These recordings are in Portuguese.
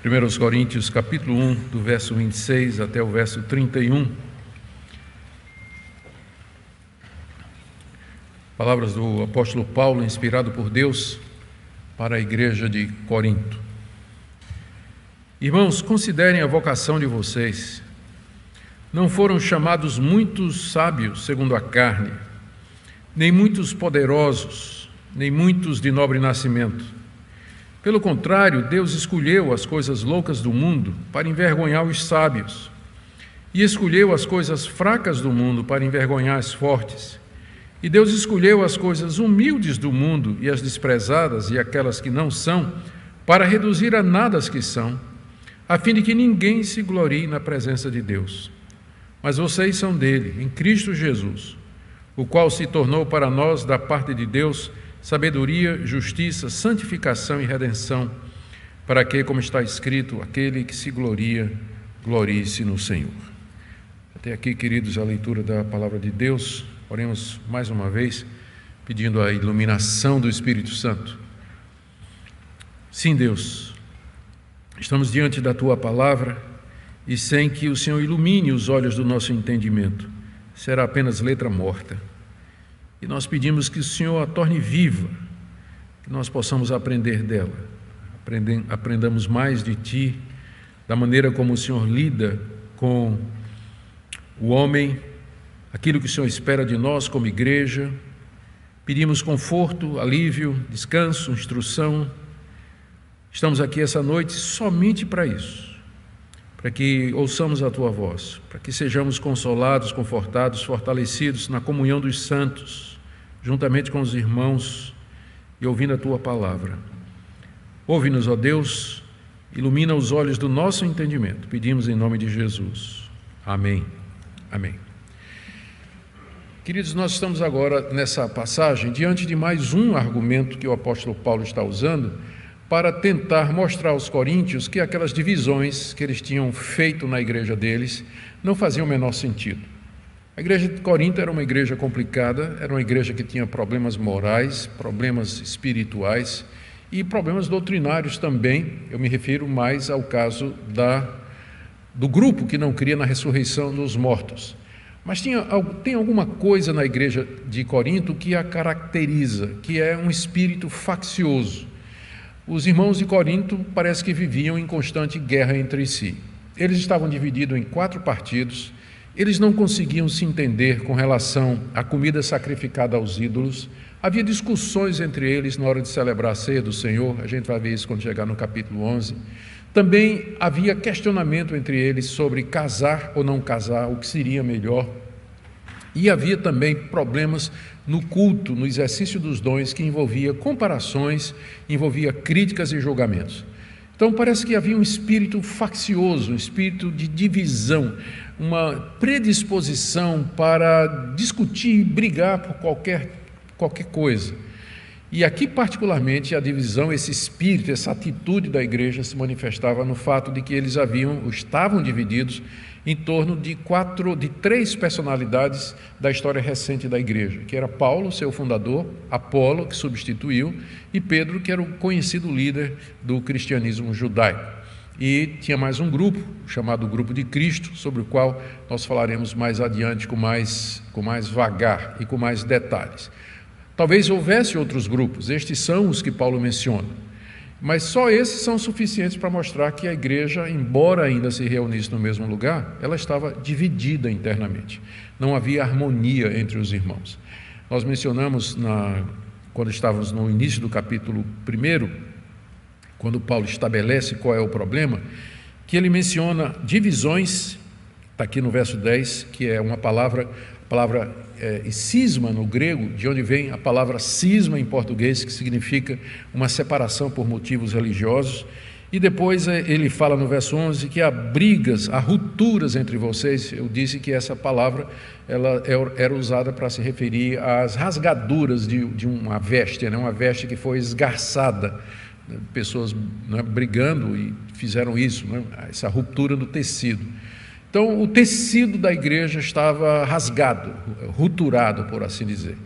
1 Coríntios capítulo 1, do verso 26 até o verso 31. Palavras do apóstolo Paulo, inspirado por Deus, para a igreja de Corinto. Irmãos, considerem a vocação de vocês. Não foram chamados muitos sábios segundo a carne, nem muitos poderosos, nem muitos de nobre nascimento. Pelo contrário, Deus escolheu as coisas loucas do mundo para envergonhar os sábios, e escolheu as coisas fracas do mundo para envergonhar as fortes. E Deus escolheu as coisas humildes do mundo e as desprezadas e aquelas que não são, para reduzir a nada as que são, a fim de que ninguém se glorie na presença de Deus. Mas vocês são dele, em Cristo Jesus, o qual se tornou para nós, da parte de Deus, sabedoria, justiça, santificação e redenção, para que, como está escrito, aquele que se gloria, glorie-se no Senhor. Até aqui, queridos, a leitura da palavra de Deus. Oremos mais uma vez, pedindo a iluminação do Espírito Santo. Sim, Deus, estamos diante da Tua palavra e sem que o Senhor ilumine os olhos do nosso entendimento, será apenas letra morta. E nós pedimos que o Senhor a torne viva, que nós possamos aprender dela, aprendamos mais de Ti, da maneira como o Senhor lida com o homem, aquilo que o Senhor espera de nós como igreja. Pedimos conforto, alívio, descanso, instrução. Estamos aqui essa noite somente para isso, para que ouçamos a Tua voz, para que sejamos consolados, confortados, fortalecidos na comunhão dos santos, juntamente com os irmãos e ouvindo a Tua palavra. Ouve-nos, ó Deus, ilumina os olhos do nosso entendimento. Pedimos em nome de Jesus. Amém. Amém. Queridos, nós estamos agora nessa passagem diante de mais um argumento que o apóstolo Paulo está usando para tentar mostrar aos coríntios que aquelas divisões que eles tinham feito na igreja deles não faziam o menor sentido. A igreja de Corinto era uma igreja complicada, era uma igreja que tinha problemas morais, problemas espirituais e problemas doutrinários também. Eu me refiro mais ao caso do grupo que não cria na ressurreição dos mortos. Mas tem alguma coisa na igreja de Corinto que a caracteriza, que é um espírito faccioso. Os irmãos de Corinto parece que viviam em constante guerra entre si. Eles estavam divididos em 4 partidos, eles não conseguiam se entender com relação à comida sacrificada aos ídolos. Havia discussões entre eles na hora de celebrar a ceia do Senhor, a gente vai ver isso quando chegar no capítulo 11. Também havia questionamento entre eles sobre casar ou não casar, o que seria melhor. E havia também problemas no culto, no exercício dos dons, que envolvia comparações, envolvia críticas e julgamentos. Então parece que havia um espírito faccioso, um espírito de divisão, uma predisposição para discutir e brigar por qualquer coisa. E aqui particularmente a divisão, esse espírito, essa atitude da igreja se manifestava no fato de que eles estavam divididos em torno de 3 personalidades da história recente da igreja, que era Paulo, seu fundador, Apolo, que substituiu, e Pedro, que era o conhecido líder do cristianismo judaico. E tinha mais um grupo, chamado Grupo de Cristo, sobre o qual nós falaremos mais adiante com mais vagar e com mais detalhes. Talvez houvesse outros grupos, estes são os que Paulo menciona, mas só esses são suficientes para mostrar que a igreja, embora ainda se reunisse no mesmo lugar, ela estava dividida internamente, não havia harmonia entre os irmãos. Nós mencionamos, quando estávamos no início do capítulo 1, quando Paulo estabelece qual é o problema, que ele menciona divisões, está aqui no verso 10, que é uma palavra cisma no grego, de onde vem a palavra cisma em português, que significa uma separação por motivos religiosos. E depois ele fala no verso 11 que há brigas, há rupturas entre vocês. Eu disse que essa palavra ela era usada para se referir às rasgaduras de uma veste, uma veste que foi esgarçada. Pessoas brigando e fizeram isso, essa ruptura do tecido. Então, o tecido da igreja estava rasgado, rupturado, por assim dizer,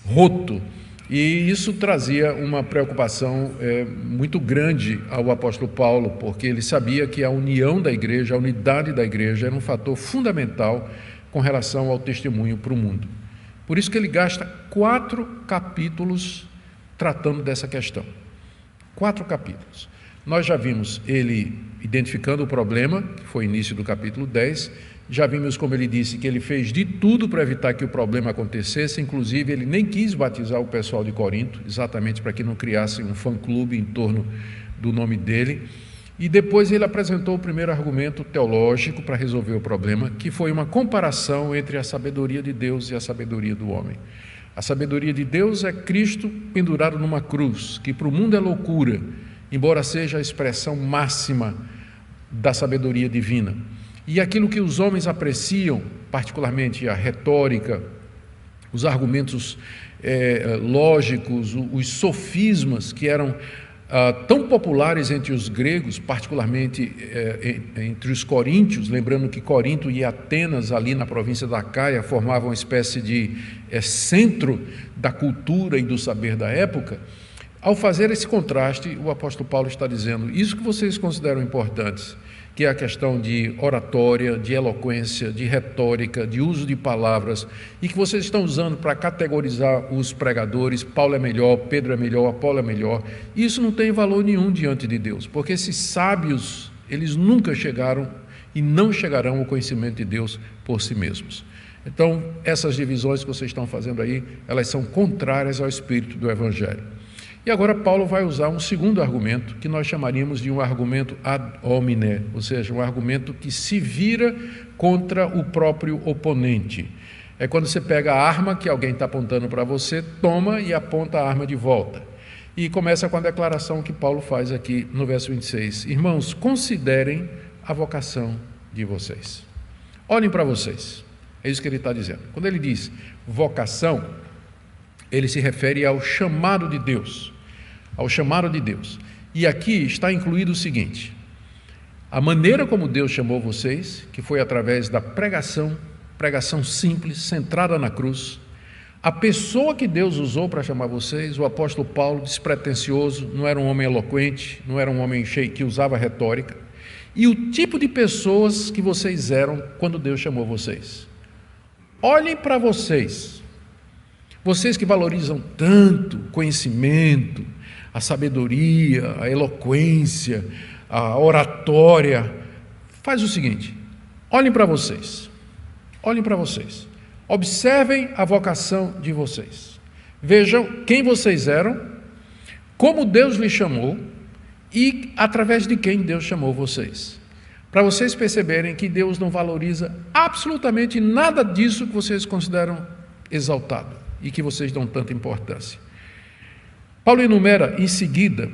roto. E isso trazia uma preocupação muito grande ao apóstolo Paulo, porque ele sabia que a união da igreja, a unidade da igreja, era um fator fundamental com relação ao testemunho para o mundo. Por isso que ele gasta 4 capítulos tratando dessa questão. 4 capítulos. Nós já vimos ele identificando o problema, que foi o início do capítulo 10, já vimos como ele disse que ele fez de tudo para evitar que o problema acontecesse, inclusive ele nem quis batizar o pessoal de Corinto, exatamente para que não criasse um fã-clube em torno do nome dele. E depois ele apresentou o primeiro argumento teológico para resolver o problema, que foi uma comparação entre a sabedoria de Deus e a sabedoria do homem. A sabedoria de Deus é Cristo pendurado numa cruz, que para o mundo é loucura, embora seja a expressão máxima da sabedoria divina. E aquilo que os homens apreciam, particularmente a retórica, os argumentos lógicos, os sofismas que eram tão populares entre os gregos, particularmente entre os coríntios, lembrando que Corinto e Atenas, ali na província da Acaia, formavam uma espécie de centro da cultura e do saber da época. Ao fazer esse contraste, o apóstolo Paulo está dizendo, isso que vocês consideram importantes, que é a questão de oratória, de eloquência, de retórica, de uso de palavras, e que vocês estão usando para categorizar os pregadores, Paulo é melhor, Pedro é melhor, Apolo é melhor, isso não tem valor nenhum diante de Deus, porque esses sábios, eles nunca chegaram e não chegarão ao conhecimento de Deus por si mesmos. Então, essas divisões que vocês estão fazendo aí, elas são contrárias ao espírito do Evangelho. E agora Paulo vai usar um segundo argumento, que nós chamaríamos de um argumento ad hominem, ou seja, um argumento que se vira contra o próprio oponente. É quando você pega a arma que alguém está apontando para você, toma e aponta a arma de volta. E começa com a declaração que Paulo faz aqui no verso 26. Irmãos, considerem a vocação de vocês. Olhem para vocês. É isso que ele está dizendo. Quando ele diz vocação, ele se refere ao chamado de Deus, ao chamado de Deus. E aqui está incluído o seguinte, a maneira como Deus chamou vocês, que foi através da pregação simples, centrada na cruz, a pessoa que Deus usou para chamar vocês, o apóstolo Paulo, despretensioso, não era um homem eloquente, não era um homem cheio que usava retórica, e o tipo de pessoas que vocês eram quando Deus chamou vocês. Olhem para vocês. Vocês que valorizam tanto o conhecimento, a sabedoria, a eloquência, a oratória, faz o seguinte, olhem para vocês, observem a vocação de vocês, vejam quem vocês eram, como Deus lhes chamou e através de quem Deus chamou vocês, para vocês perceberem que Deus não valoriza absolutamente nada disso que vocês consideram exaltado e que vocês dão tanta importância. Paulo enumera em seguida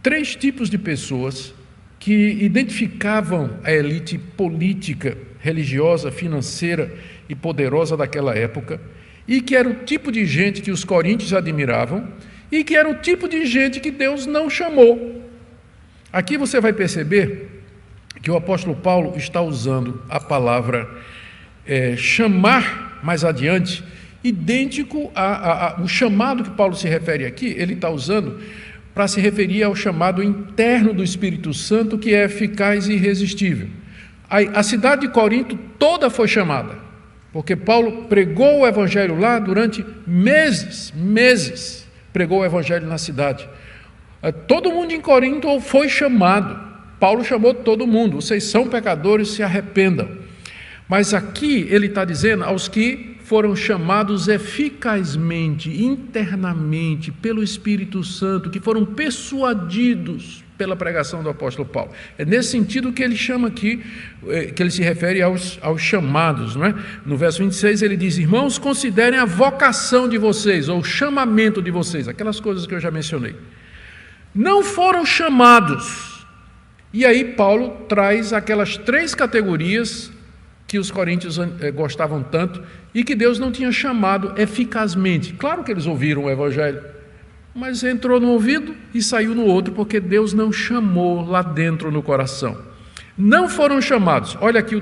3 tipos de pessoas que identificavam a elite política, religiosa, financeira e poderosa daquela época e que era o tipo de gente que os coríntios admiravam e que era o tipo de gente que Deus não chamou. Aqui você vai perceber que o apóstolo Paulo está usando a palavra chamar mais adiante, idêntico ao chamado que Paulo se refere aqui, ele está usando para se referir ao chamado interno do Espírito Santo, que é eficaz e irresistível. A cidade de Corinto toda foi chamada, porque Paulo pregou o Evangelho lá durante meses, pregou o Evangelho na cidade. Todo mundo em Corinto foi chamado, Paulo chamou todo mundo, vocês são pecadores, se arrependam. Mas aqui ele está dizendo aos que foram chamados eficazmente, internamente, pelo Espírito Santo, que foram persuadidos pela pregação do apóstolo Paulo. É nesse sentido que ele chama aqui, que ele se refere aos chamados, não é? No verso 26 ele diz, irmãos, considerem a vocação de vocês, ou o chamamento de vocês, aquelas coisas que eu já mencionei. Não foram chamados. E aí Paulo traz aquelas 3 categorias que os coríntios gostavam tanto e que Deus não tinha chamado eficazmente. Claro que eles ouviram o Evangelho, mas entrou no ouvido e saiu no outro, porque Deus não chamou lá dentro no coração. Não foram chamados, olha aqui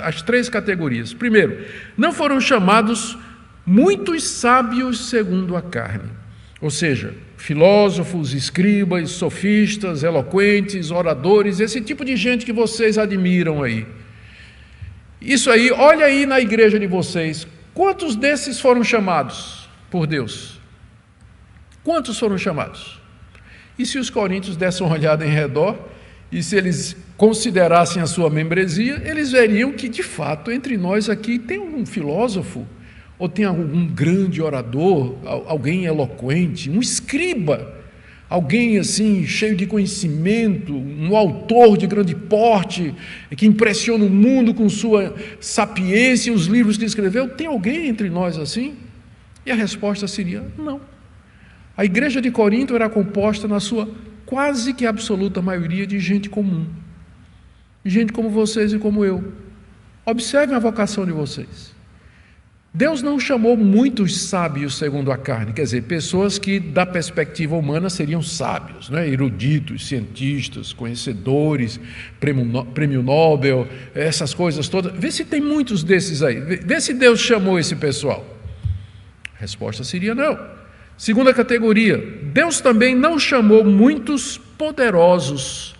as 3 categorias. Primeiro, não foram chamados muitos sábios segundo a carne. Ou seja, filósofos, escribas, sofistas, eloquentes, oradores, esse tipo de gente que vocês admiram aí. Isso aí, olha aí na igreja de vocês, quantos desses foram chamados por Deus? Quantos foram chamados? E se os coríntios dessem uma olhada em redor, e se eles considerassem a sua membresia, eles veriam que, de fato, entre nós aqui tem um filósofo, ou tem algum grande orador, alguém eloquente, um escriba, alguém assim, cheio de conhecimento, um autor de grande porte, que impressiona o mundo com sua sapiência e os livros que escreveu. Tem alguém entre nós assim? E a resposta seria não. A igreja de Corinto era composta na sua quase que absoluta maioria de gente comum, gente como vocês e como eu. Observem a vocação de vocês. Deus não chamou muitos sábios segundo a carne, quer dizer, pessoas que da perspectiva humana seriam sábios, né? Eruditos, cientistas, conhecedores, prêmio Nobel, essas coisas todas. Vê se tem muitos desses aí, vê se Deus chamou esse pessoal. A resposta seria não. Segunda categoria, Deus também não chamou muitos poderosos.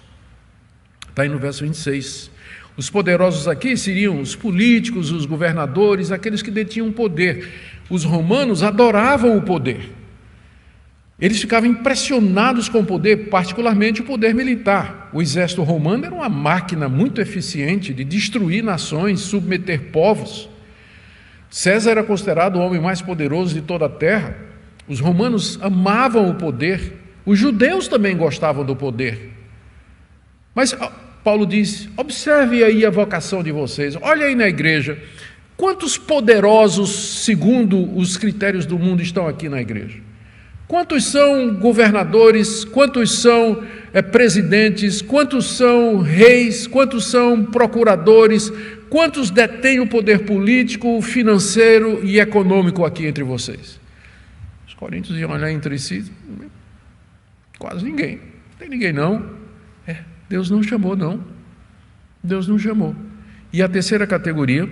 Está aí no verso 26. Os poderosos aqui seriam os políticos, os governadores, aqueles que detinham poder. Os romanos adoravam o poder. Eles ficavam impressionados com o poder, particularmente o poder militar. O exército romano era uma máquina muito eficiente de destruir nações, submeter povos. César era considerado o homem mais poderoso de toda a terra. Os romanos amavam o poder. Os judeus também gostavam do poder. Mas Paulo diz, observe aí a vocação de vocês, olha aí na igreja, quantos poderosos, segundo os critérios do mundo, estão aqui na igreja? Quantos são governadores, quantos são presidentes, quantos são reis, quantos são procuradores, quantos detêm o poder político, financeiro e econômico aqui entre vocês? Os coríntios iam olhar entre si, quase ninguém, não tem ninguém não. Deus não chamou, não. Deus não chamou. E a terceira categoria,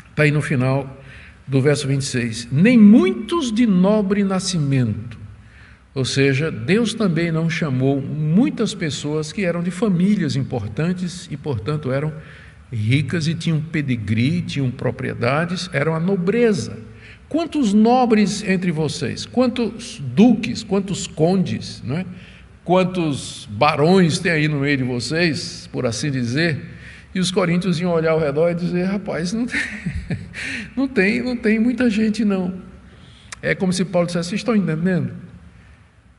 está aí no final do verso 26. Nem muitos de nobre nascimento. Ou seja, Deus também não chamou muitas pessoas que eram de famílias importantes e, portanto, eram ricas e tinham pedigree, tinham propriedades, eram a nobreza. Quantos nobres entre vocês? Quantos duques, quantos condes, não é? Quantos barões tem aí no meio de vocês, por assim dizer? E os coríntios iam olhar ao redor e dizer, rapaz, não tem muita gente não. É como se Paulo dissesse, vocês estão entendendo?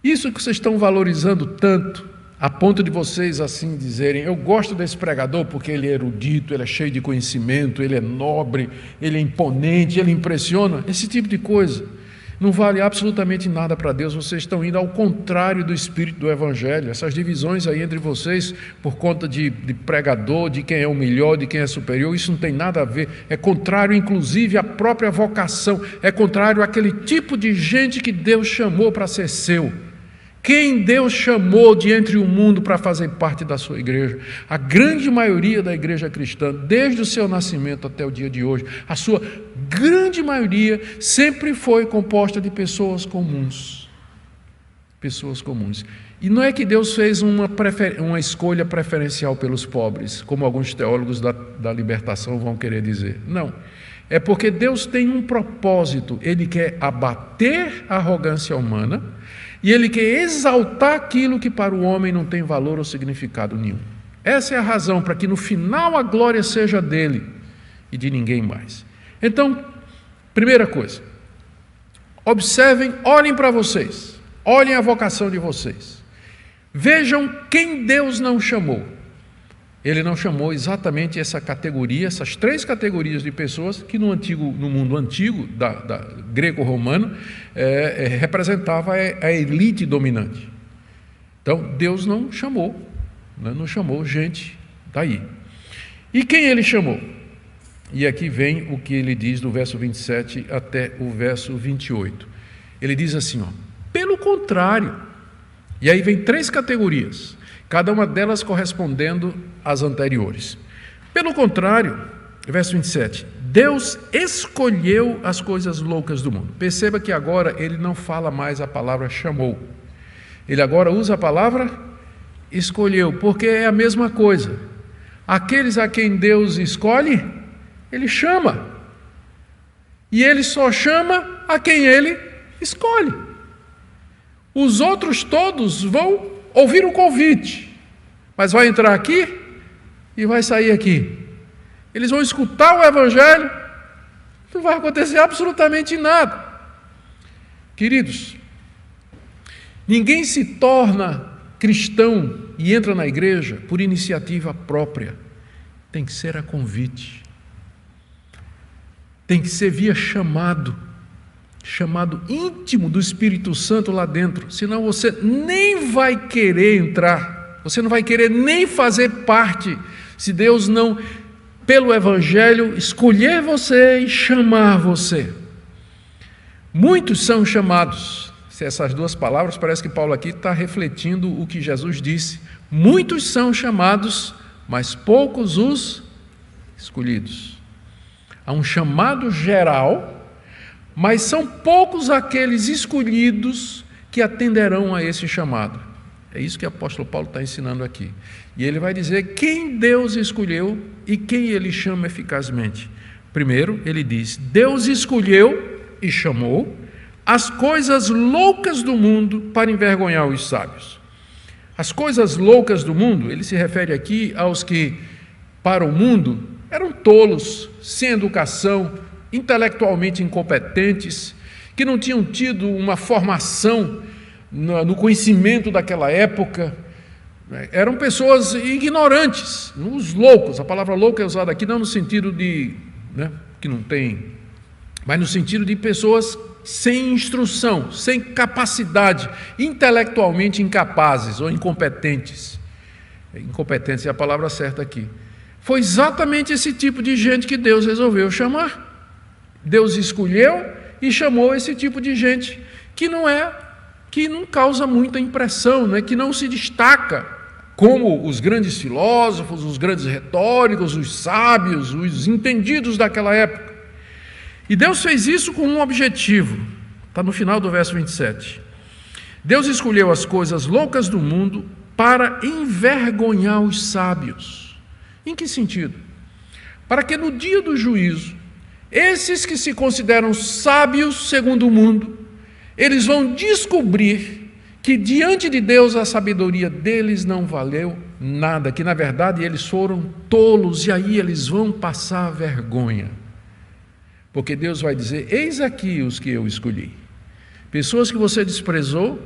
Isso que vocês estão valorizando tanto, a ponto de vocês assim dizerem, eu gosto desse pregador porque ele é erudito, ele é cheio de conhecimento, ele é nobre, ele é imponente, ele impressiona, esse tipo de coisa. Não vale absolutamente nada para Deus, vocês estão indo ao contrário do espírito do Evangelho. Essas divisões aí entre vocês, por conta de pregador, de quem é o melhor, de quem é superior, isso não tem nada a ver, é contrário inclusive à própria vocação, é contrário àquele tipo de gente que Deus chamou para ser seu. Quem Deus chamou de entre o mundo para fazer parte da sua igreja? A grande maioria da igreja cristã, desde o seu nascimento até o dia de hoje, a sua grande maioria sempre foi composta de pessoas comuns. Pessoas comuns. E não é que Deus fez uma escolha preferencial pelos pobres, como alguns teólogos da libertação vão querer dizer. Não. É porque Deus tem um propósito. Ele quer abater a arrogância humana e Ele quer exaltar aquilo que para o homem não tem valor ou significado nenhum. Essa é a razão para que no final a glória seja dele e de ninguém mais. Então, primeira coisa, observem, olhem para vocês, olhem a vocação de vocês. Vejam quem Deus não chamou. Ele não chamou exatamente essa categoria, essas três categorias de pessoas que no mundo antigo, greco-romano, representava a elite dominante. Então, Deus não chamou, não chamou gente daí. E quem Ele chamou? E aqui vem o que Ele diz do verso 27 até o verso 28. Ele diz assim, pelo contrário, e aí vem três categorias, cada uma delas correspondendo às anteriores. Pelo contrário, verso 27, Deus escolheu as coisas loucas do mundo. Perceba que agora ele não fala mais a palavra chamou. Ele agora usa a palavra escolheu, porque é a mesma coisa. Aqueles a quem Deus escolhe, ele chama. E ele só chama a quem ele escolhe. Os outros todos vão ouvir o convite, mas vai entrar aqui e vai sair aqui. Eles vão escutar o Evangelho, não vai acontecer absolutamente nada. Queridos, ninguém se torna cristão e entra na igreja por iniciativa própria. Tem que ser a convite. Tem que ser via chamado íntimo do Espírito Santo lá dentro. Senão você nem vai querer entrar, você não vai querer nem fazer parte, se Deus não, pelo Evangelho, escolher você e chamar você. Muitos são chamados. Essas duas palavras, parece que Paulo aqui está refletindo o que Jesus disse. Muitos são chamados, mas poucos os escolhidos. Há um chamado geral, mas são poucos aqueles escolhidos que atenderão a esse chamado. É isso que o apóstolo Paulo está ensinando aqui. E ele vai dizer quem Deus escolheu e quem ele chama eficazmente. Primeiro, ele diz: Deus escolheu e chamou as coisas loucas do mundo para envergonhar os sábios. As coisas loucas do mundo, ele se refere aqui aos que, para o mundo, eram tolos, sem educação, intelectualmente incompetentes, que não tinham tido uma formação no conhecimento daquela época. Eram pessoas ignorantes, os loucos. A palavra louco é usada aqui não no sentido de, que não tem, mas no sentido de pessoas sem instrução, sem capacidade, intelectualmente incapazes ou incompetentes. Incompetência é a palavra certa aqui. Foi exatamente esse tipo de gente que Deus resolveu chamar. Deus escolheu e chamou esse tipo de gente que não causa muita impressão, que não se destaca como os grandes filósofos, os grandes retóricos, os sábios, os entendidos daquela época. E Deus fez isso com um objetivo, está no final do verso 27. Deus escolheu as coisas loucas do mundo para envergonhar os sábios. Em que sentido? Para que no dia do juízo, esses que se consideram sábios segundo o mundo, eles vão descobrir que diante de Deus a sabedoria deles não valeu nada, que na verdade eles foram tolos, e aí eles vão passar vergonha. Porque Deus vai dizer: eis aqui os que eu escolhi. Pessoas que você desprezou,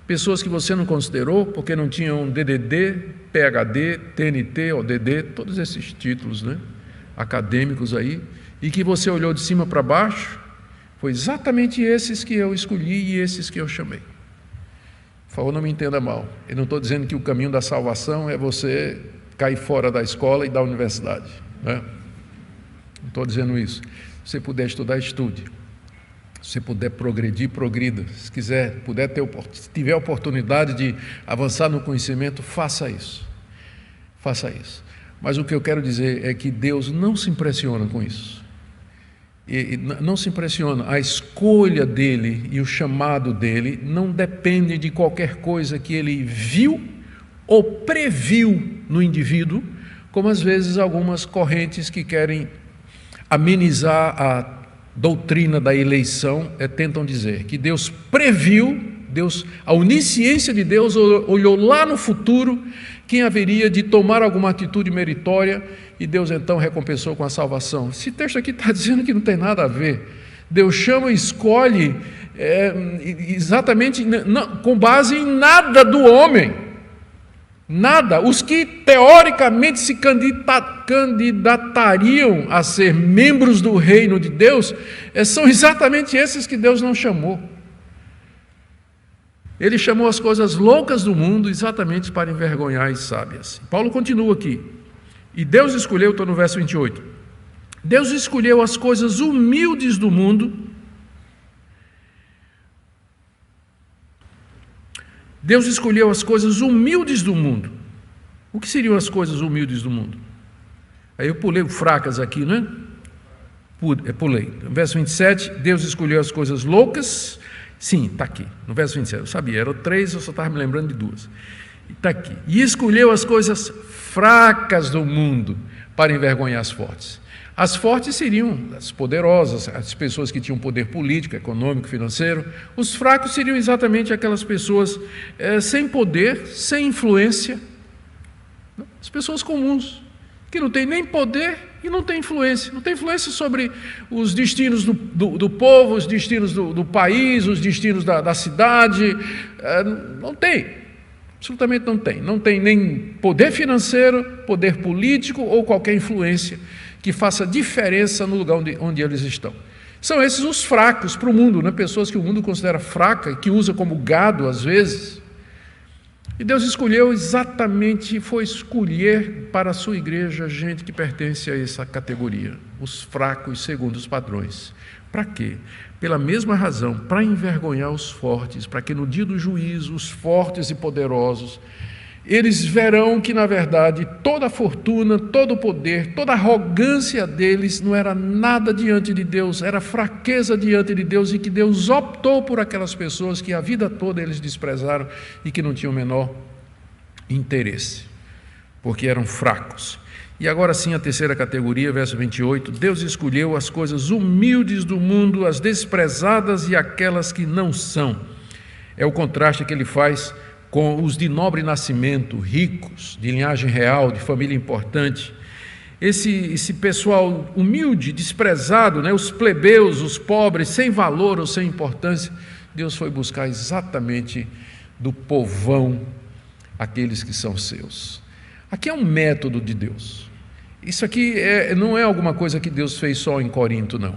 pessoas que você não considerou, porque não tinham DDD, PhD, TNT, ODD, todos esses títulos acadêmicos aí, e que você olhou de cima para baixo, foi exatamente esses que eu escolhi e esses que eu chamei. Por favor, não me entenda mal. Eu não estou dizendo que o caminho da salvação é você cair fora da escola e da universidade. Não estou dizendo isso. Se você puder estudar, estude. Se você puder progredir, progrida. Se tiver oportunidade de avançar no conhecimento, faça isso. Faça isso. Mas o que eu quero dizer é que Deus não se impressiona com isso. E não se impressiona. A escolha dele e o chamado dele não depende de qualquer coisa que ele viu ou previu no indivíduo, como às vezes algumas correntes que querem amenizar a doutrina da eleição tentam dizer que Deus previu, a onisciência de Deus olhou lá no futuro quem haveria de tomar alguma atitude meritória e Deus então recompensou com a salvação. Esse texto aqui está dizendo que não tem nada a ver. Deus chama e escolhe exatamente com base em nada do homem. Nada. Os que teoricamente se candidatariam a ser membros do reino de Deus são exatamente esses que Deus não chamou. Ele chamou as coisas loucas do mundo exatamente para envergonhar as sábias. Paulo continua aqui. E Deus escolheu, estou no verso 28. Deus escolheu as coisas humildes do mundo. Deus escolheu as coisas humildes do mundo. O que seriam as coisas humildes do mundo? Aí eu pulei o fracas aqui, Pulei. No verso 27, Deus escolheu as coisas loucas. Sim, está aqui. No verso 27, eu sabia, eram 3, eu só estava me lembrando de 2. Está aqui. E escolheu as coisas fracas do mundo para envergonhar as fortes. As fortes seriam as poderosas, as pessoas que tinham poder político, econômico, financeiro. Os fracos seriam exatamente aquelas pessoas sem poder, sem influência. As pessoas comuns, que não têm nem poder e não têm influência. Não têm influência sobre os destinos do povo, os destinos do país, os destinos da cidade. Não tem. Absolutamente não tem. Não tem nem poder financeiro, poder político ou qualquer influência que faça diferença no lugar onde eles estão. São esses os fracos para o mundo, né? Pessoas que o mundo considera fraca e que usa como gado às vezes. E Deus escolheu exatamente, foi escolher para a sua igreja gente que pertence a essa categoria, os fracos segundo os padrões. Para quê? Pela mesma razão, para envergonhar os fortes, para que no dia do juízo, os fortes e poderosos, eles verão que, na verdade, toda a fortuna, todo o poder, toda a arrogância deles não era nada diante de Deus, era fraqueza diante de Deus, e que Deus optou por aquelas pessoas que a vida toda eles desprezaram e que não tinham o menor interesse, porque eram fracos. E agora sim a terceira categoria, verso 28, Deus escolheu as coisas humildes do mundo, as desprezadas e aquelas que não são. É o contraste que ele faz com os de nobre nascimento, ricos, de linhagem real, de família importante. Esse pessoal humilde, desprezado, né? Os plebeus, os pobres, sem valor ou sem importância, Deus foi buscar exatamente do povão aqueles que são seus. Aqui é um método de Deus. Isso aqui não é alguma coisa que Deus fez só em Corinto, não.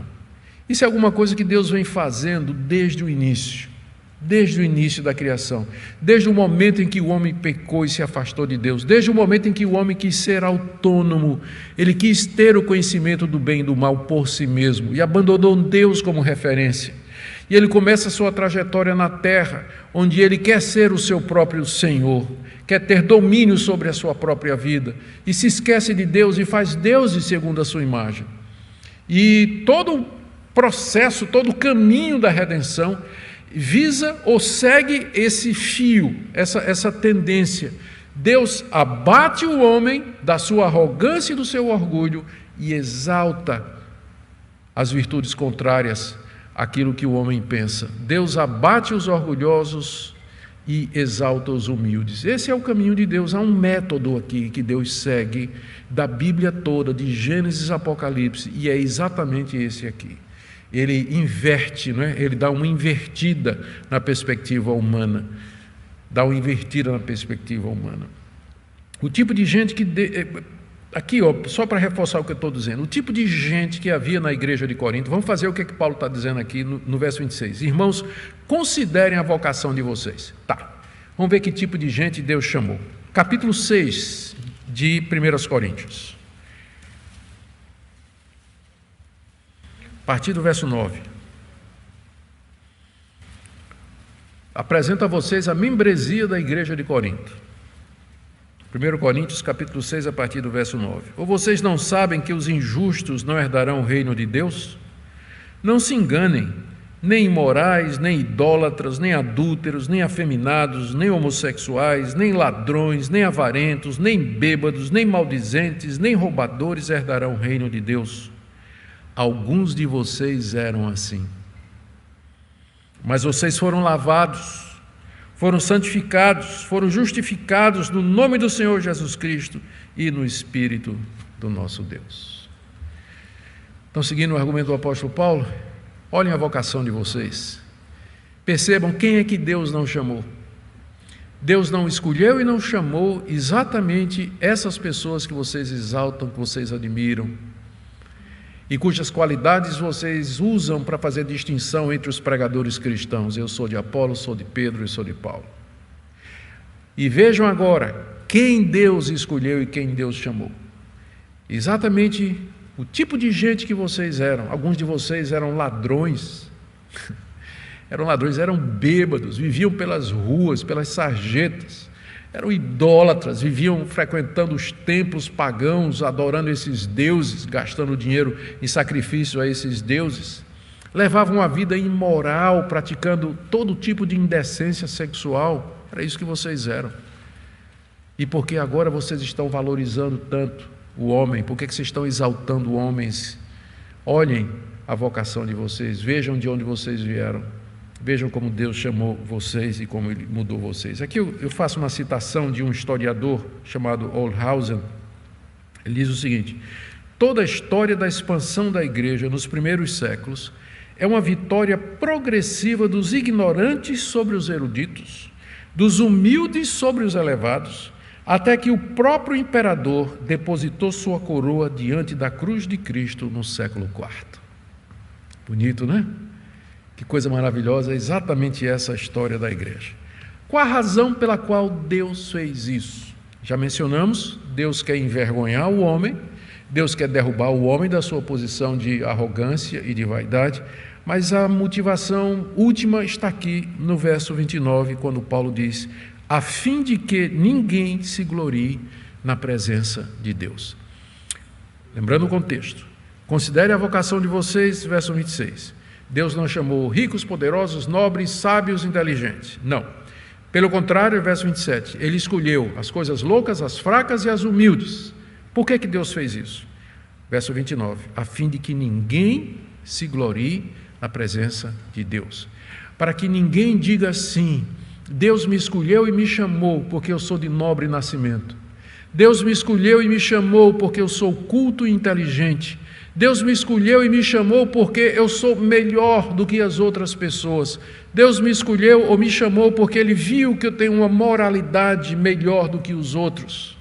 Isso é alguma coisa que Deus vem fazendo desde o início da criação, desde o momento em que o homem pecou e se afastou de Deus, desde o momento em que o homem quis ser autônomo, ele quis ter o conhecimento do bem e do mal por si mesmo e abandonou Deus como referência. E ele começa a sua trajetória na terra, onde ele quer ser o seu próprio Senhor, quer ter domínio sobre a sua própria vida, e se esquece de Deus e faz deuses segundo a sua imagem. E todo o processo, todo o caminho da redenção visa ou segue esse fio, essa tendência. Deus abate o homem da sua arrogância e do seu orgulho e exalta as virtudes contrárias àquilo que o homem pensa. Deus abate os orgulhosos e exalta os humildes. Esse é o caminho de Deus. Há um método aqui que Deus segue da Bíblia toda, de Gênesis a Apocalipse, e é exatamente esse aqui. Ele inverte, não é? Ele dá uma invertida na perspectiva humana. O tipo de gente que... Aqui, só para reforçar o que eu estou dizendo, o tipo de gente que havia na igreja de Corinto, vamos fazer o que Paulo está dizendo aqui no verso 26. Irmãos, considerem a vocação de vocês. Vamos ver que tipo de gente Deus chamou. Capítulo 6 de 1 Coríntios. A partir do verso 9. Apresento a vocês a membresia da igreja de Corinto. 1 Coríntios, capítulo 6, a partir do verso 9. Ou vocês não sabem que os injustos não herdarão o reino de Deus? Não se enganem, nem imorais, nem idólatras, nem adúlteros, nem afeminados, nem homossexuais, nem ladrões, nem avarentos, nem bêbados, nem maldizentes, nem roubadores herdarão o reino de Deus. Alguns de vocês eram assim. Mas vocês foram lavados, foram santificados, foram justificados no nome do Senhor Jesus Cristo e no Espírito do nosso Deus. Então, seguindo o argumento do apóstolo Paulo, olhem a vocação de vocês. Percebam quem é que Deus não chamou. Deus não escolheu e não chamou exatamente essas pessoas que vocês exaltam, que vocês admiram, e cujas qualidades vocês usam para fazer distinção entre os pregadores cristãos. Eu sou de Apolo, sou de Pedro e sou de Paulo. E vejam agora quem Deus escolheu e quem Deus chamou. Exatamente o tipo de gente que vocês eram. Alguns de vocês eram ladrões, eram bêbados, viviam pelas ruas, pelas sarjetas, eram idólatras, viviam frequentando os templos pagãos, adorando esses deuses, gastando dinheiro em sacrifício a esses deuses. Levavam uma vida imoral, praticando todo tipo de indecência sexual. Era isso que vocês eram. E por que agora vocês estão valorizando tanto o homem? Por que vocês estão exaltando homens? Olhem a vocação de vocês, vejam de onde vocês vieram, vejam como Deus chamou vocês e como Ele mudou vocês. Aqui eu faço uma citação de um historiador chamado Olshausen. Ele diz o seguinte: toda a história da expansão da igreja nos primeiros séculos é uma vitória progressiva dos ignorantes sobre os eruditos, dos humildes sobre os elevados, até que o próprio imperador depositou sua coroa diante da cruz de Cristo no século IV. Bonito, né? Que coisa maravilhosa, é exatamente essa a história da igreja. Qual a razão pela qual Deus fez isso? Já mencionamos, Deus quer envergonhar o homem, Deus quer derrubar o homem da sua posição de arrogância e de vaidade, mas a motivação última está aqui no verso 29, quando Paulo diz: a fim de que ninguém se glorie na presença de Deus. Lembrando o contexto, considere a vocação de vocês, verso 26. Deus não chamou ricos, poderosos, nobres, sábios, inteligentes. Não. Pelo contrário, verso 27, Ele escolheu as coisas loucas, as fracas e as humildes. Por que Deus fez isso? Verso 29, a fim de que ninguém se glorie na presença de Deus. Para que ninguém diga assim: Deus me escolheu e me chamou porque eu sou de nobre nascimento. Deus me escolheu e me chamou porque eu sou culto e inteligente. Deus me escolheu e me chamou porque eu sou melhor do que as outras pessoas. Deus me escolheu ou me chamou porque Ele viu que eu tenho uma moralidade melhor do que os outros.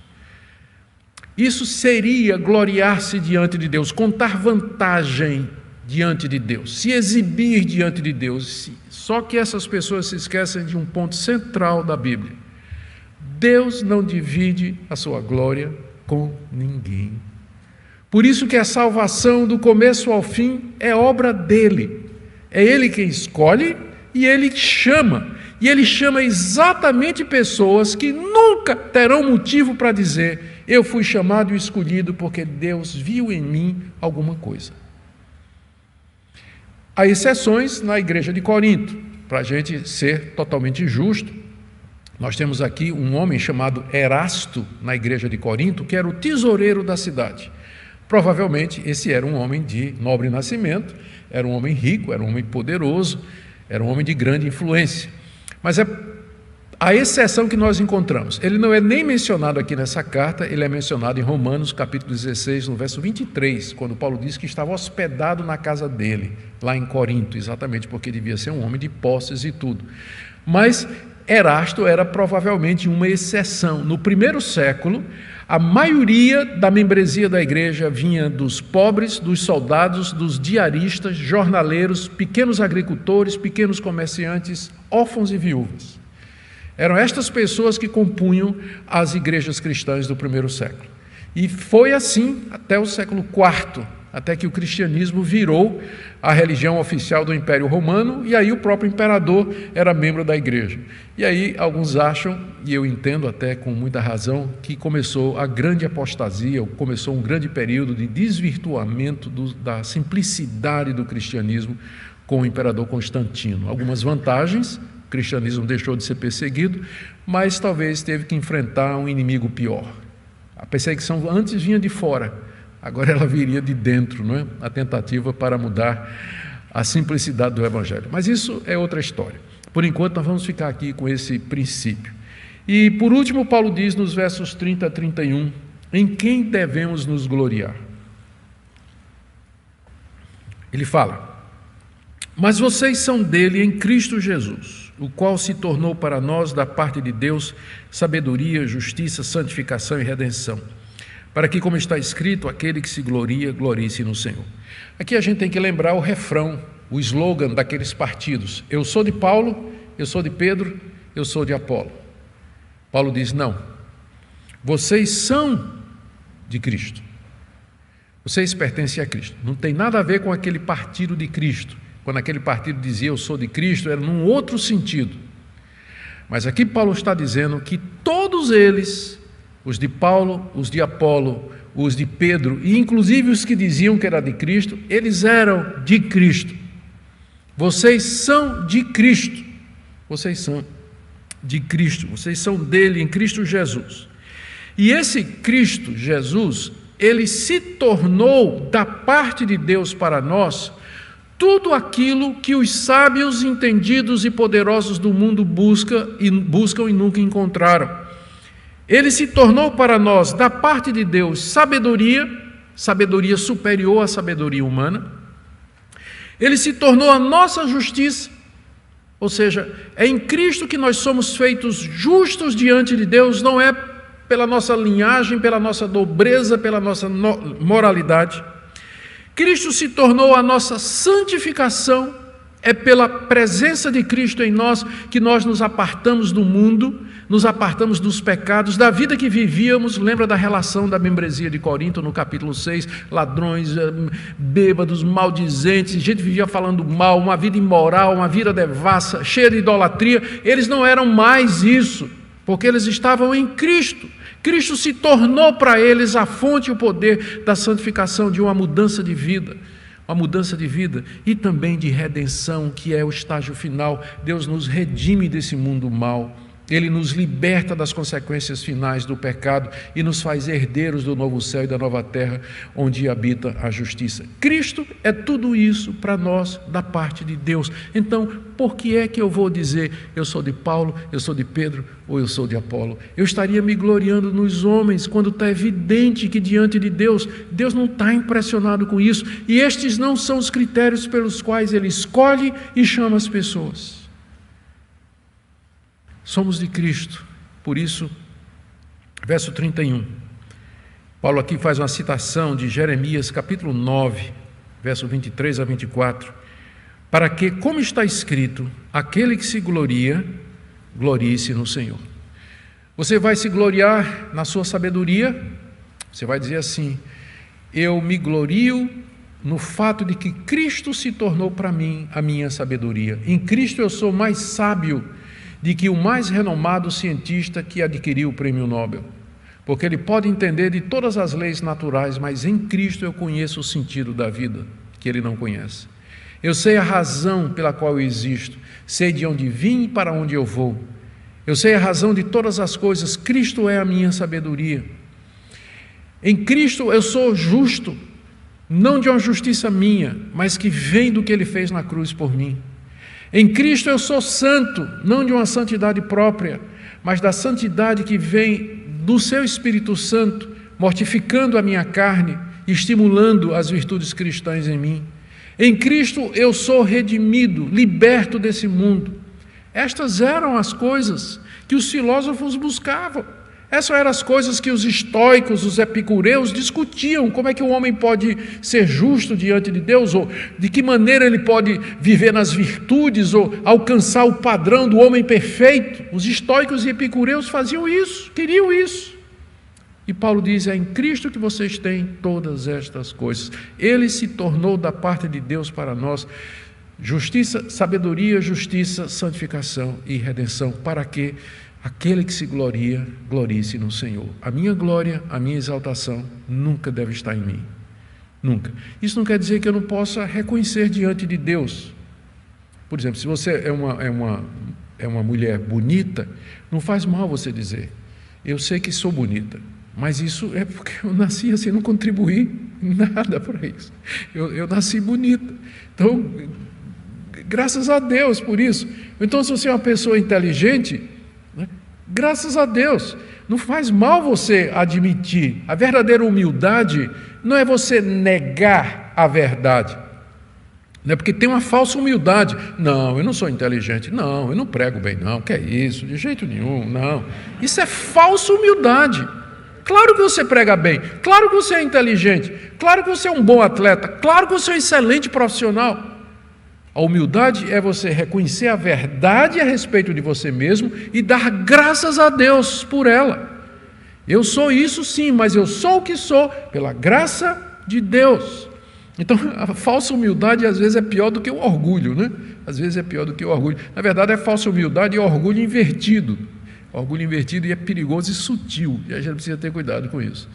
Isso seria gloriar-se diante de Deus, contar vantagem diante de Deus, se exibir diante de Deus. Só que essas pessoas se esquecem de um ponto central da Bíblia: Deus não divide a sua glória com ninguém. Por isso que a salvação do começo ao fim é obra dele. É Ele quem escolhe e Ele chama. E Ele chama exatamente pessoas que nunca terão motivo para dizer: eu fui chamado e escolhido porque Deus viu em mim alguma coisa. Há exceções na igreja de Corinto. Para a gente ser totalmente justo, nós temos aqui um homem chamado Erasto na igreja de Corinto, que era o tesoureiro da cidade. Provavelmente esse era um homem de nobre nascimento, era um homem rico, era um homem poderoso, era um homem de grande influência. Mas é a exceção que nós encontramos. Ele não é nem mencionado aqui nessa carta, ele é mencionado em Romanos capítulo 16, no verso 23, quando Paulo diz que estava hospedado na casa dele, lá em Corinto, exatamente porque devia ser um homem de posses e tudo. Mas Erasto era provavelmente uma exceção. No primeiro século, a maioria da membresia da igreja vinha dos pobres, dos soldados, dos diaristas, jornaleiros, pequenos agricultores, pequenos comerciantes, órfãos e viúvas. Eram estas pessoas que compunham as igrejas cristãs do primeiro século. E foi assim até o século IV, até que o cristianismo virou a religião oficial do Império Romano, e aí o próprio imperador era membro da igreja. E aí alguns acham, e eu entendo até com muita razão, que começou a grande apostasia, começou um grande período de desvirtuamento da simplicidade do cristianismo com o imperador Constantino. Algumas vantagens: o cristianismo deixou de ser perseguido, mas talvez teve que enfrentar um inimigo pior. A perseguição antes vinha de fora, agora ela viria de dentro, não é? A tentativa para mudar a simplicidade do Evangelho. Mas isso é outra história. Por enquanto, nós vamos ficar aqui com esse princípio. E, por último, Paulo diz nos versos 30 a 31, em quem devemos nos gloriar. Ele fala: mas vocês são dele em Cristo Jesus, o qual se tornou para nós, da parte de Deus, sabedoria, justiça, santificação e redenção, para que, como está escrito, aquele que se gloria, glorie-se no Senhor. Aqui a gente tem que lembrar o refrão, o slogan daqueles partidos: eu sou de Paulo, eu sou de Pedro, eu sou de Apolo. Paulo diz: não, vocês são de Cristo, vocês pertencem a Cristo. Não tem nada a ver com aquele partido de Cristo. Quando aquele partido dizia eu sou de Cristo, era num outro sentido. Mas aqui Paulo está dizendo que todos eles, os de Paulo, os de Apolo, os de Pedro, e inclusive os que diziam que era de Cristo, eles eram de Cristo. Vocês são de Cristo. Vocês são de Cristo. Vocês são dele em Cristo Jesus. E esse Cristo Jesus, ele se tornou da parte de Deus para nós tudo aquilo que os sábios, entendidos e poderosos do mundo buscam e nunca encontraram. Ele se tornou para nós, da parte de Deus, sabedoria superior à sabedoria humana. Ele se tornou a nossa justiça, ou seja, é em Cristo que nós somos feitos justos diante de Deus, não é pela nossa linhagem, pela nossa nobreza, pela nossa moralidade. Cristo se tornou a nossa santificação, é pela presença de Cristo em nós que nós nos apartamos do mundo, nos apartamos dos pecados, da vida que vivíamos. Lembra da relação da membresia de Corinto no capítulo 6, ladrões, bêbados, maldizentes, gente vivia falando mal, uma vida imoral, uma vida devassa, cheia de idolatria. Eles não eram mais isso, porque eles estavam em Cristo. Cristo se tornou para eles a fonte e o poder da santificação, de uma mudança de vida. Uma mudança de vida e também de redenção, que é o estágio final. Deus nos redime desse mundo mau. Ele nos liberta das consequências finais do pecado e nos faz herdeiros do novo céu e da nova terra, onde habita a justiça. Cristo é tudo isso para nós, da parte de Deus. Então, por que é que eu vou dizer, eu sou de Paulo, eu sou de Pedro ou eu sou de Apolo? Eu estaria me gloriando nos homens, quando está evidente que diante de Deus, Deus não está impressionado com isso. E estes não são os critérios pelos quais Ele escolhe e chama as pessoas. Somos de Cristo, por isso, verso 31, Paulo aqui faz uma citação de Jeremias capítulo 9, verso 23 a 24, para que, como está escrito, aquele que se gloria, glorie-se no Senhor. Você vai se gloriar na sua sabedoria? Você vai dizer assim: eu me glorio no fato de que Cristo se tornou para mim a minha sabedoria. Em Cristo eu sou mais sábio de que o mais renomado cientista que adquiriu o prêmio Nobel, porque ele pode entender de todas as leis naturais, mas em Cristo eu conheço o sentido da vida que ele não conhece. Eu sei a razão pela qual eu existo, sei de onde vim e para onde eu vou. Eu sei a razão de todas as coisas. Cristo é a minha sabedoria. Em Cristo eu sou justo, não de uma justiça minha, mas que vem do que Ele fez na cruz por mim. Em Cristo eu sou santo, não de uma santidade própria, mas da santidade que vem do seu Espírito Santo, mortificando a minha carne, estimulando as virtudes cristãs em mim. Em Cristo eu sou redimido, liberto desse mundo. Estas eram as coisas que os filósofos buscavam. Essas eram as coisas que os estoicos, os epicureus discutiam. Como é que o homem pode ser justo diante de Deus? Ou de que maneira ele pode viver nas virtudes ou alcançar o padrão do homem perfeito? Os estoicos e epicureus faziam isso, queriam isso. E Paulo diz, é em Cristo que vocês têm todas estas coisas. Ele se tornou da parte de Deus para nós justiça, sabedoria, justiça, santificação e redenção, para que aquele que se gloria, glorie-se no Senhor. A minha glória, a minha exaltação nunca deve estar em mim. Nunca. Isso não quer dizer que eu não possa reconhecer diante de Deus. Por exemplo, se você é uma mulher bonita, não faz mal você dizer, eu sei que sou bonita, mas isso é porque eu nasci assim, não contribuí nada para isso. Eu nasci bonita. Então, graças a Deus por isso. Então, se você é uma pessoa inteligente, graças a Deus, não faz mal você admitir. A verdadeira humildade não é você negar a verdade, não é porque tem uma falsa humildade. Não, eu não sou inteligente, não, eu não prego bem, não, que é isso, de jeito nenhum, não. Isso é falsa humildade. Claro que você prega bem, claro que você é inteligente, claro que você é um bom atleta, claro que você é um excelente profissional. A humildade é você reconhecer a verdade a respeito de você mesmo e dar graças a Deus por ela. Eu sou isso sim, mas eu sou o que sou pela graça de Deus. Então, a falsa humildade às vezes é pior do que o orgulho, né? Às vezes é pior do que o orgulho. Na verdade, é falsa humildade e orgulho invertido. Orgulho invertido e é perigoso e sutil, e a gente precisa ter cuidado com isso.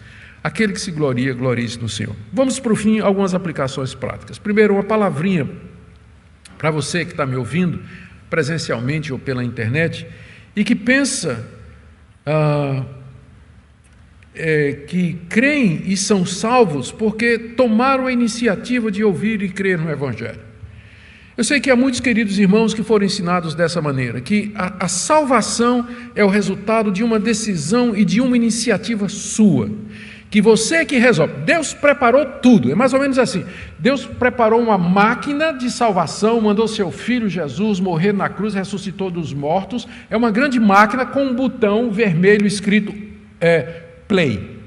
Aquele que se gloria, glorie-se no Senhor. Vamos para o fim, algumas aplicações práticas. Primeiro, uma palavrinha para você que está me ouvindo, presencialmente ou pela internet, e que pensa que creem e são salvos porque tomaram a iniciativa de ouvir e crer no Evangelho. Eu sei que há muitos queridos irmãos que foram ensinados dessa maneira, que a salvação é o resultado de uma decisão e de uma iniciativa sua, que você que resolve. Deus preparou tudo, é mais ou menos assim. Deus preparou uma máquina de salvação, mandou seu Filho Jesus morrer na cruz, ressuscitou dos mortos. É uma grande máquina com um botão vermelho escrito play.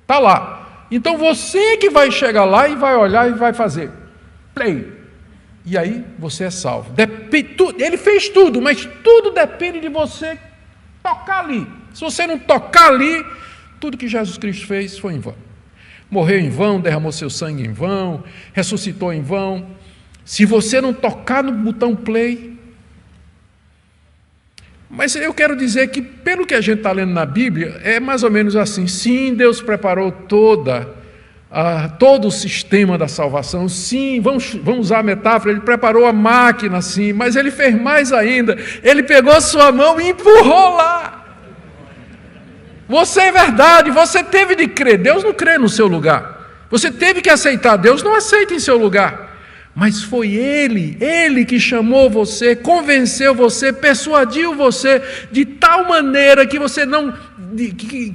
Está lá. Então você que vai chegar lá e vai olhar e vai fazer play. E aí você é salvo. Ele fez tudo, mas tudo depende de você tocar ali. Se você não tocar ali, tudo que Jesus Cristo fez foi em vão. Morreu em vão, derramou seu sangue em vão, ressuscitou em vão. Se você não tocar no botão play. Mas eu quero dizer que, pelo que a gente está lendo na Bíblia, é mais ou menos assim. Sim, Deus preparou todo o sistema da salvação. Sim, vamos usar a metáfora, Ele preparou a máquina, sim, mas Ele fez mais ainda. Ele pegou a sua mão e empurrou lá. Você é verdade, você teve de crer. Deus não crê no seu lugar. Você teve que aceitar. Deus não aceita em seu lugar. Mas foi Ele que chamou você, convenceu você, persuadiu você de tal maneira que você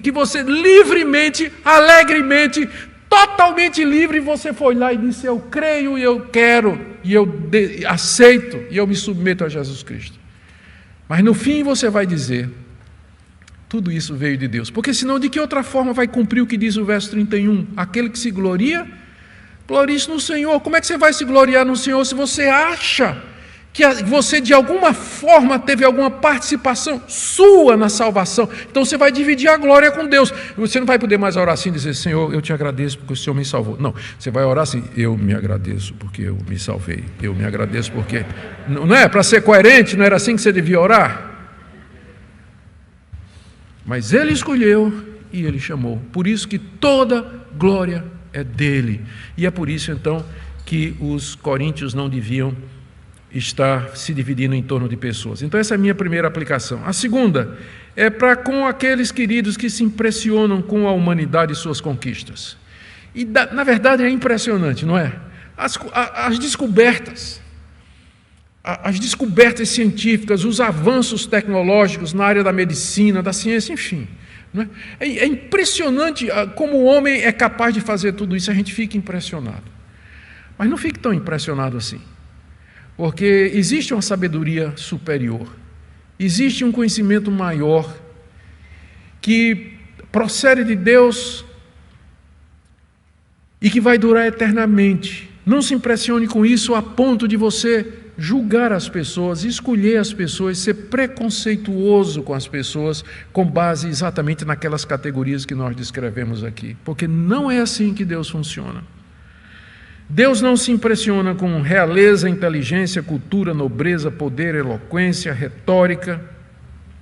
que você livremente, alegremente, totalmente livre, você foi lá e disse: eu creio e eu quero, e eu aceito, e eu me submeto a Jesus Cristo. Mas no fim você vai dizer: tudo isso veio de Deus. Porque senão de que outra forma vai cumprir o que diz o verso 31? Aquele que se gloria, glorie-se no Senhor. Como é que você vai se gloriar no Senhor se você acha que você de alguma forma teve alguma participação sua na salvação? Então você vai dividir a glória com Deus. Você não vai poder mais orar assim e dizer: Senhor, eu te agradeço porque o Senhor me salvou. Não, você vai orar assim: eu me agradeço porque eu me salvei. Eu me agradeço porque... Não é? Para ser coerente, não era assim que você devia orar? Mas Ele escolheu e Ele chamou. Por isso que toda glória é dele. E é por isso, então, que os coríntios não deviam estar se dividindo em torno de pessoas. Então, essa é a minha primeira aplicação. A segunda é para com aqueles queridos que se impressionam com a humanidade e suas conquistas. E, na verdade, é impressionante, não é? As descobertas científicas, os avanços tecnológicos na área da medicina, da ciência, enfim. Não é? É impressionante como o homem é capaz de fazer tudo isso, a gente fica impressionado. Mas não fique tão impressionado assim, porque existe uma sabedoria superior, existe um conhecimento maior, que procede de Deus e que vai durar eternamente. Não se impressione com isso a ponto de você julgar as pessoas, escolher as pessoas, ser preconceituoso com as pessoas, com base exatamente naquelas categorias que nós descrevemos aqui. Porque não é assim que Deus funciona. Deus não se impressiona com realeza, inteligência, cultura, nobreza, poder, eloquência, retórica.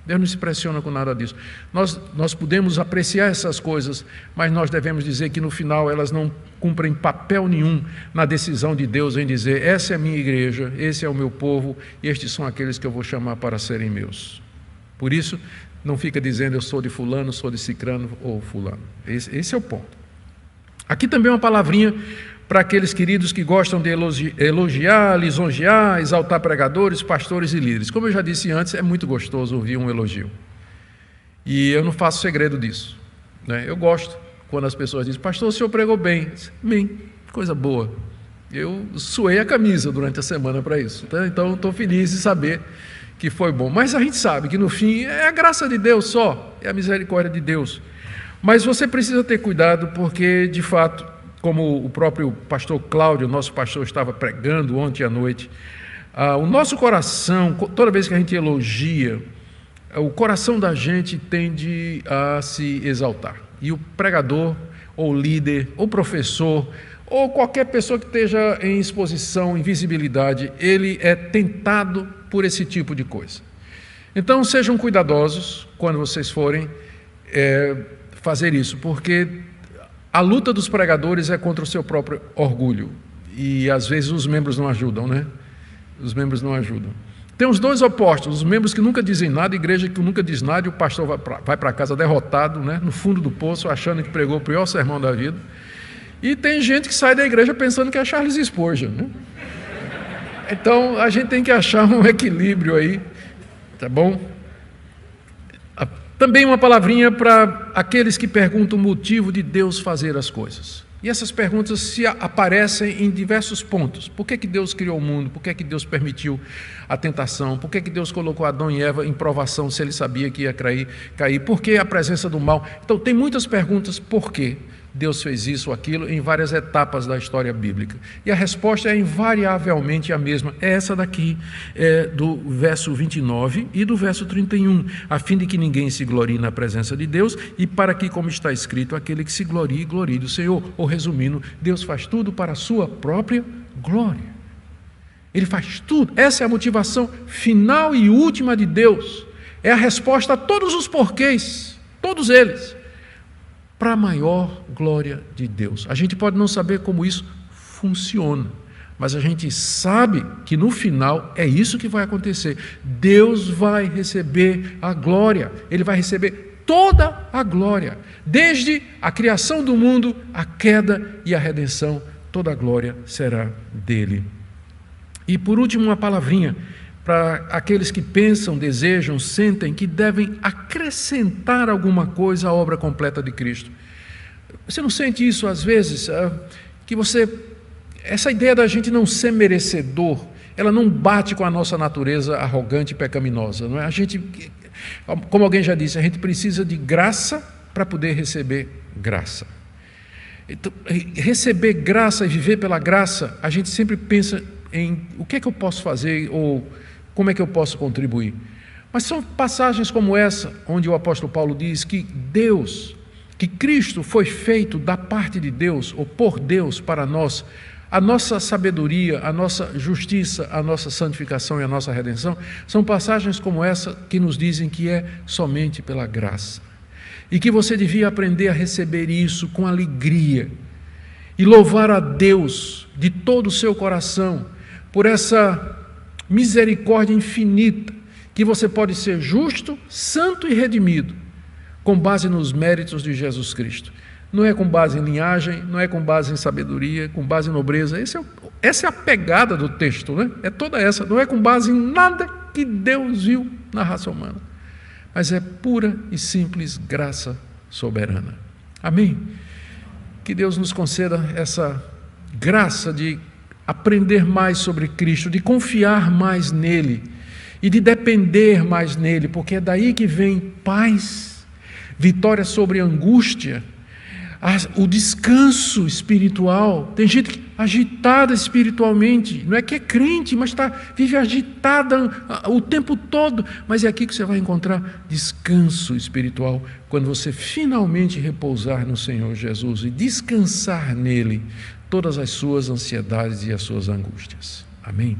Deus não se impressiona com nada disso. Nós podemos apreciar essas coisas, mas nós devemos dizer que no final elas não cumprem papel nenhum na decisão de Deus em dizer: essa é a minha igreja, esse é o meu povo, e estes são aqueles que eu vou chamar para serem meus. Por isso, não fica dizendo: eu sou de fulano, sou de cicrano ou fulano. Esse é o ponto. Aqui também uma palavrinha para aqueles queridos que gostam de elogiar, lisonjear, exaltar pregadores, pastores e líderes. Como eu já disse antes, é muito gostoso ouvir um elogio. E eu não faço segredo disso, né? Eu gosto quando as pessoas dizem: pastor, o senhor pregou bem. Bem, coisa boa. Eu suei a camisa durante a semana para isso. Tá? Então, estou feliz de saber que foi bom. Mas a gente sabe que no fim é a graça de Deus só, é a misericórdia de Deus. Mas você precisa ter cuidado, porque, de fato, como o próprio pastor Cláudio, nosso pastor, estava pregando ontem à noite, o nosso coração, toda vez que a gente elogia, o coração da gente tende a se exaltar. E o pregador, ou líder, ou professor, ou qualquer pessoa que esteja em exposição, em visibilidade, ele é tentado por esse tipo de coisa. Então, sejam cuidadosos quando vocês forem fazer isso, porque a luta dos pregadores é contra o seu próprio orgulho, e às vezes os membros não ajudam, né? Os membros não ajudam. Tem os dois opostos, os membros que nunca dizem nada, a igreja que nunca diz nada, e o pastor vai para casa derrotado, né? No fundo do poço, achando que pregou o pior sermão da vida. E tem gente que sai da igreja pensando que é Charles Spurgeon, né? Então, a gente tem que achar um equilíbrio aí, tá bom? Também uma palavrinha para aqueles que perguntam o motivo de Deus fazer as coisas. E essas perguntas se aparecem em diversos pontos. Por que Deus criou o mundo? Por que Deus permitiu a tentação? Por que Deus colocou Adão e Eva em provação se ele sabia que ia cair? Por que a presença do mal? Então, tem muitas perguntas por quê Deus fez isso ou aquilo em várias etapas da história bíblica. E a resposta é invariavelmente a mesma. É essa daqui, do verso 29 e do verso 31. A fim de que ninguém se glorie na presença de Deus e para que, como está escrito, aquele que se glorie, glorie do Senhor. Ou resumindo, Deus faz tudo para a sua própria glória. Ele faz tudo. Essa é a motivação final e última de Deus. É a resposta a todos os porquês, todos eles, para a maior glória de Deus. A gente pode não saber como isso funciona, mas a gente sabe que no final é isso que vai acontecer. Deus vai receber a glória, Ele vai receber toda a glória, desde a criação do mundo, a queda e a redenção, toda a glória será dele. E por último, uma palavrinha para aqueles que pensam, desejam, sentem que devem acrescentar alguma coisa à obra completa de Cristo. Você não sente isso às vezes? Essa ideia da gente não ser merecedor, ela não bate com a nossa natureza arrogante e pecaminosa, não é? A gente, como alguém já disse, a gente precisa de graça para poder receber graça. Então, receber graça e viver pela graça, a gente sempre pensa em o que é que eu posso fazer ou como é que eu posso contribuir? Mas são passagens como essa, onde o apóstolo Paulo diz que Cristo foi feito da parte de Deus, ou por Deus para nós, a nossa sabedoria, a nossa justiça, a nossa santificação e a nossa redenção, são passagens como essa que nos dizem que é somente pela graça. E que você devia aprender a receber isso com alegria e louvar a Deus de todo o seu coração por essa misericórdia infinita, que você pode ser justo, santo e redimido, com base nos méritos de Jesus Cristo. Não é com base em linhagem, não é com base em sabedoria, com base em nobreza. Essa é a pegada do texto, né? É toda essa. Não é com base em nada que Deus viu na raça humana, mas é pura e simples graça soberana. Amém? Que Deus nos conceda essa graça de aprender mais sobre Cristo, de confiar mais nele e de depender mais nele, porque é daí que vem paz, vitória sobre a angústia, o descanso espiritual. Tem gente agitada espiritualmente, não é que é crente, mas vive agitada o tempo todo, mas é aqui que você vai encontrar descanso espiritual, quando você finalmente repousar no Senhor Jesus e descansar nele todas as suas ansiedades e as suas angústias. Amém?